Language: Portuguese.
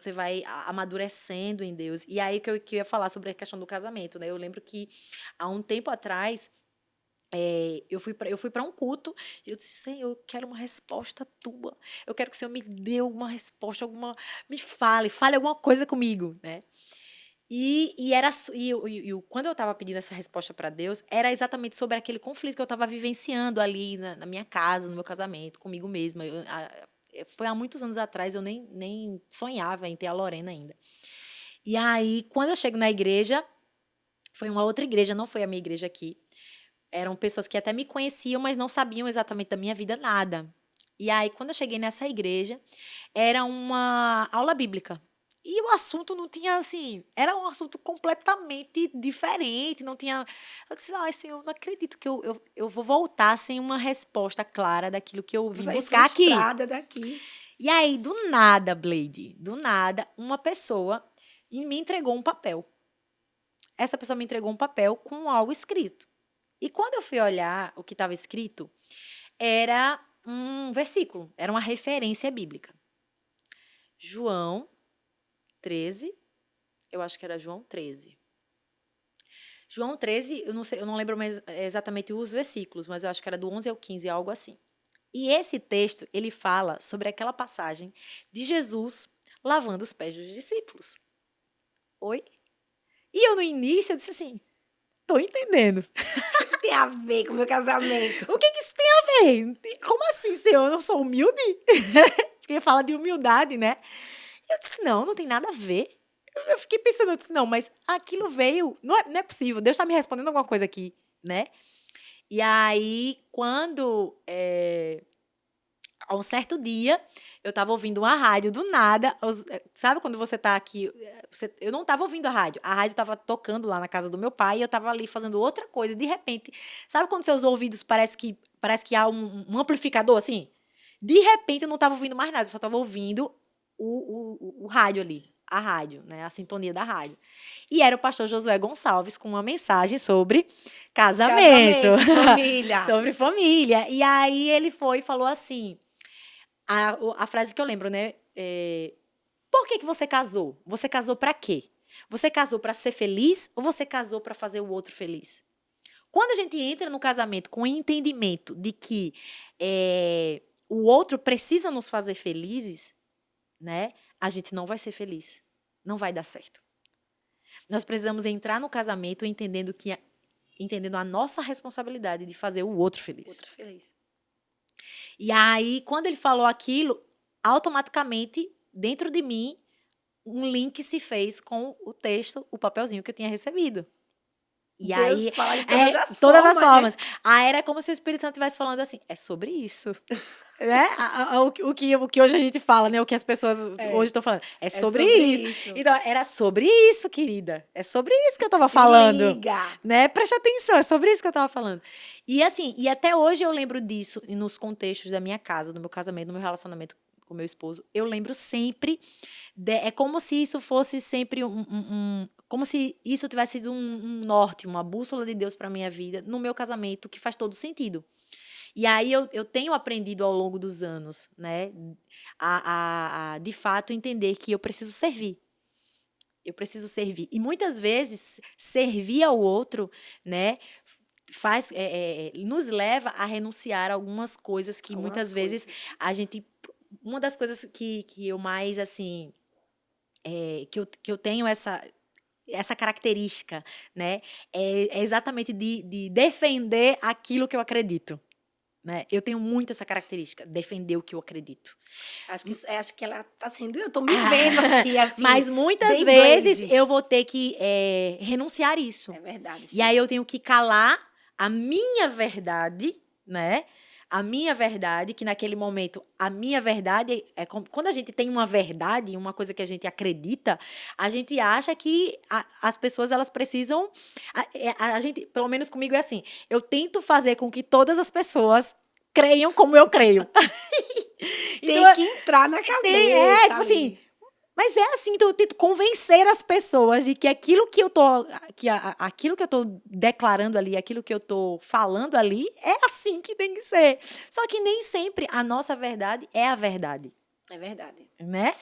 você vai amadurecendo em Deus. E aí que eu ia falar sobre a questão do casamento, né? Eu lembro que há um tempo atrás, eu fui para um culto e eu disse, Senhor, eu quero uma resposta tua. Eu quero que o Senhor me dê alguma resposta, me fale alguma coisa comigo, né? Quando eu estava pedindo essa resposta para Deus, era exatamente sobre aquele conflito que eu estava vivenciando ali na minha casa, no meu casamento, comigo mesma. Foi há muitos anos atrás, eu nem sonhava em ter a Lorena ainda. E aí, quando eu chego na igreja, foi uma outra igreja, não foi a minha igreja aqui. Eram pessoas que até me conheciam, mas não sabiam exatamente da minha vida nada. E aí, quando eu cheguei nessa igreja, era uma aula bíblica. E o assunto não tinha, assim, era um assunto completamente diferente, não tinha... Eu disse, ai, Senhor, não acredito que eu vou voltar sem uma resposta clara daquilo que eu vim buscar aqui. Frustrada daqui. E aí, do nada, Blade, do nada, uma pessoa me entregou um papel. Essa pessoa me entregou um papel com algo escrito. E quando eu fui olhar o que estava escrito, era um versículo, era uma referência bíblica. João 13, eu acho que era João 13. João 13, eu não lembro mais exatamente os versículos, mas eu acho que era do 11 ao 15, algo assim. E esse texto, ele fala sobre aquela passagem de Jesus lavando os pés dos discípulos. Oi? E eu, no início, eu disse assim, tô entendendo. O que tem a ver com o meu casamento? O que isso tem a ver? Como assim, Senhor? Eu não sou humilde? Porque fala de humildade, né? Eu disse, não tem nada a ver. Eu fiquei pensando, eu disse, não, mas aquilo veio... Não é possível, Deus está me respondendo alguma coisa aqui, né? E aí, quando... a um certo dia, eu estava ouvindo uma rádio do nada. Sabe quando você está aqui... eu não estava ouvindo a rádio estava tocando lá na casa do meu pai e eu estava ali fazendo outra coisa. De repente, sabe quando seus ouvidos parece que há um amplificador, assim? De repente, eu não estava ouvindo mais nada, eu só estava ouvindo o rádio ali, a rádio, né? A sintonia da rádio. E era o pastor Josué Gonçalves com uma mensagem sobre casamento família. sobre família. E aí ele foi e falou assim, a frase que eu lembro, né? Por que você casou? Você casou para quê? Você casou para ser feliz ou você casou para fazer o outro feliz? Quando a gente entra no casamento com o entendimento de que o outro precisa nos fazer felizes, né? A gente não vai ser feliz. Não vai dar certo. Nós precisamos entrar no casamento entendendo a nossa responsabilidade de fazer o outro feliz. E aí, quando ele falou aquilo, automaticamente, dentro de mim, um link se fez com o texto, o papelzinho que eu tinha recebido. E Deus aí, fala de todas as formas. Né? Aí era como se o Espírito Santo estivesse falando assim, é sobre isso. Né? O que hoje a gente fala, né? O que as pessoas hoje estão falando. É sobre isso. Então, era sobre isso, querida. É sobre isso que eu estava falando. Liga. Né? Preste atenção, é sobre isso que eu estava falando. E assim, e até hoje eu lembro disso nos contextos da minha casa, do meu casamento, do meu relacionamento com meu esposo. Eu lembro sempre, é como se isso fosse sempre como se isso tivesse sido um norte, uma bússola de Deus para a minha vida, no meu casamento, que faz todo sentido. E aí eu tenho aprendido ao longo dos anos, né, a de fato entender que eu preciso servir. Eu preciso servir. E muitas vezes, servir ao outro, né, nos leva a renunciar a algumas coisas que muitas vezes a gente... Uma das coisas que eu mais, assim, que eu tenho essa característica, né, é exatamente de defender aquilo que eu acredito. Né? Eu tenho muito essa característica, defender o que eu acredito. Acho que ela está sendo... Eu estou me vendo aqui, assim. Mas muitas vezes eu vou ter que renunciar isso. É verdade. E aí eu tenho que calar a minha verdade, né? A minha verdade, que naquele momento, a minha verdade é quando a gente tem uma verdade, uma coisa que a gente acredita, a gente acha que as pessoas, elas precisam... A gente, pelo menos comigo é assim, eu tento fazer com que todas as pessoas creiam como eu creio. Tem que entrar na cabeça. Tipo assim... Mas é assim, então eu tento convencer as pessoas de que aquilo que eu tô declarando ali, aquilo que eu tô falando ali, é assim que tem que ser. Só que nem sempre a nossa verdade é a verdade. É verdade. né?